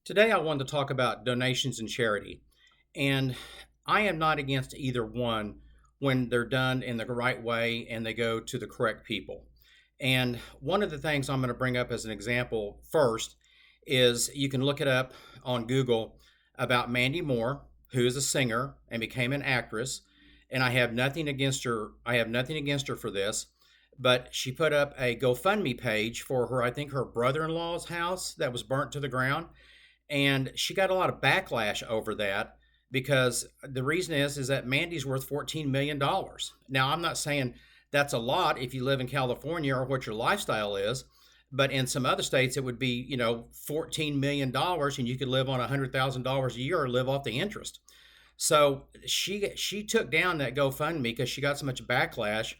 Today, I wanted to talk about donations and charity. And I am not against either one when they're done in the right way and they go to the correct people. And one of the things I'm going to bring up as an example first is you can look it up on Google about Mandy Moore, who is a singer and became an actress. And I have nothing against her. I have nothing against her for this. But she put up a GoFundMe page for her, I think her brother in law's house that was burnt to the ground, and she got a lot of backlash over that because the reason is that Mandy's worth $14 million. Now, I'm not saying that's a lot if you live in California or what your lifestyle is, but in some other states it would be, $14 million, and you could live on $100,000 a year or live off the interest. So she took down that GoFundMe because she got so much backlash,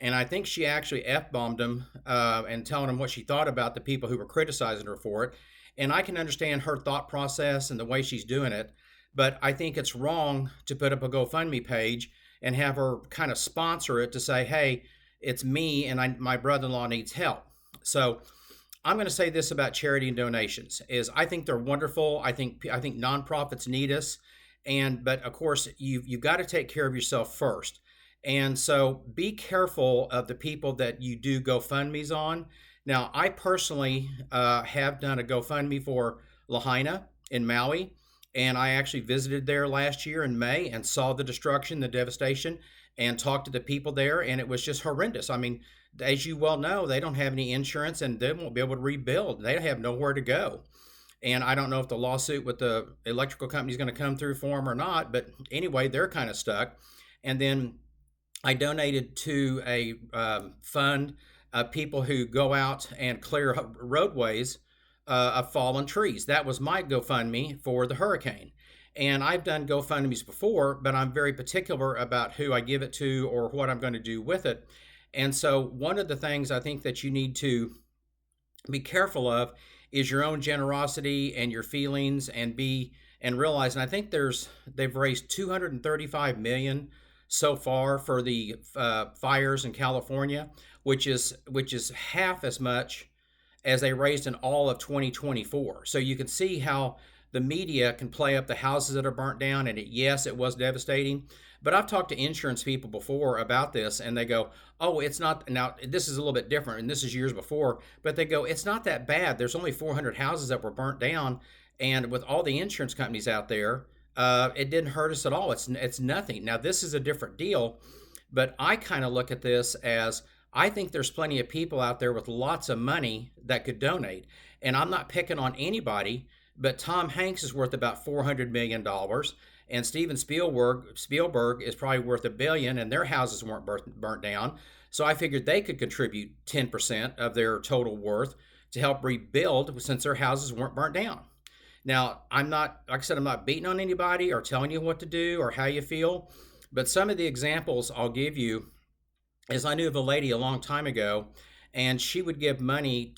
and I think she actually f bombed them and telling them what she thought about the people who were criticizing her for it. And I can understand her thought process and the way she's doing it, but I think it's wrong to put up a GoFundMe page and have her kind of sponsor it to say, "Hey, it's me, and my brother-in-law needs help." So I'm going to say this about charity and donations: is I think they're wonderful. I think nonprofits need us, but of course you've got to take care of yourself first. And so be careful of the people that you do GoFundMe's on. Now, I personally have done a GoFundMe for Lahaina in Maui, and I actually visited there last year in May and saw the destruction, the devastation, and talked to the people there, and it was just horrendous. I mean, as you well know, they don't have any insurance and they won't be able to rebuild. They have nowhere to go. And I don't know if the lawsuit with the electrical company is going to come through for them or not, but anyway, they're kind of stuck. And then I donated to a fund of people who go out and clear roadways of fallen trees. That was my GoFundMe for the hurricane. And I've done GoFundMe's before, but I'm very particular about who I give it to or what I'm going to do with it. And so, one of the things I think that you need to be careful of is your own generosity and your feelings, and realize. And I think they've raised 235 million so far for the fires in California, which is half as much as they raised in all of 2024. So you can see how the media can play up the houses that are burnt down, and yes, it was devastating. But I've talked to insurance people before about this, and they go, "Oh, it's not." Now, this is a little bit different, and this is years before, but they go, "It's not that bad. There's only 400 houses that were burnt down, and with all the insurance companies out there, it didn't hurt us at all. It's nothing." Now, this is a different deal, but I kind of look at this as I think there's plenty of people out there with lots of money that could donate, and I'm not picking on anybody, but Tom Hanks is worth about $400 million, and Steven Spielberg is probably worth $1 billion, and their houses weren't burnt down. So I figured they could contribute 10% of their total worth to help rebuild since their houses weren't burnt down. Now, I'm not, like I said, I'm not beating on anybody or telling you what to do or how you feel, but some of the examples I'll give you is I knew of a lady a long time ago, and she would give money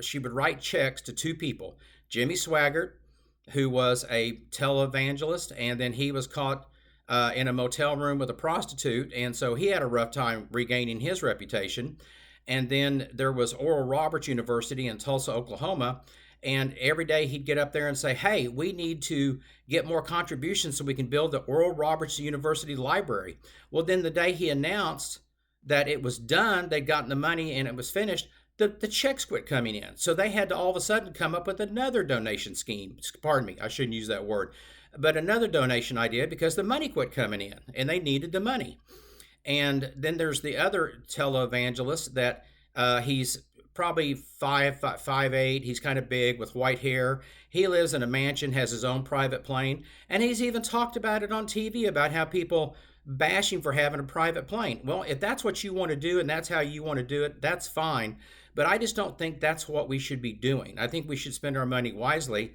she would write checks to two people: Jimmy Swaggart, who was a televangelist, and then he was caught in a motel room with a prostitute, and so he had a rough time regaining his reputation. And then there was Oral Roberts University in Tulsa, Oklahoma, and every day he'd get up there and say, "Hey, we need to get more contributions so we can build the Oral Roberts University Library." Well, then the day he announced that it was done, they'd gotten the money and it was finished, the checks quit coming in. So they had to all of a sudden come up with another donation scheme. Pardon me, I shouldn't use that word, but another donation idea because the money quit coming in and they needed the money. And then there's the other televangelist that he's probably 5'8". He's kind of big with white hair. He lives in a mansion, has his own private plane, and he's even talked about it on TV about how people bash him for having a private plane. Well, if that's what you want to do and that's how you want to do it, that's fine. But I just don't think that's what we should be doing. I think we should spend our money wisely.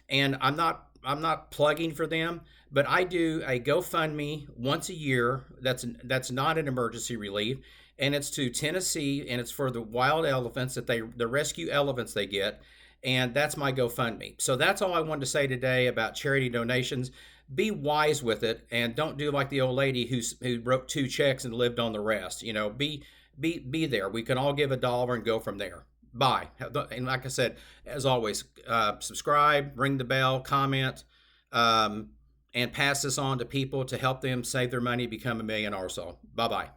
And I'm not plugging for them, but I do a GoFundMe once a year. That's not an emergency relief, and it's to Tennessee, and it's for the wild elephants the rescue elephants they get, and that's my GoFundMe. So that's all I wanted to say today about charity donations. Be wise with it, and don't do like the old lady who wrote two checks and lived on the rest. Be there. We can all give $1 and go from there. Bye. And like I said, as always, subscribe, ring the bell, comment, and pass this on to people to help them save their money, become a millionaire. Also, bye bye.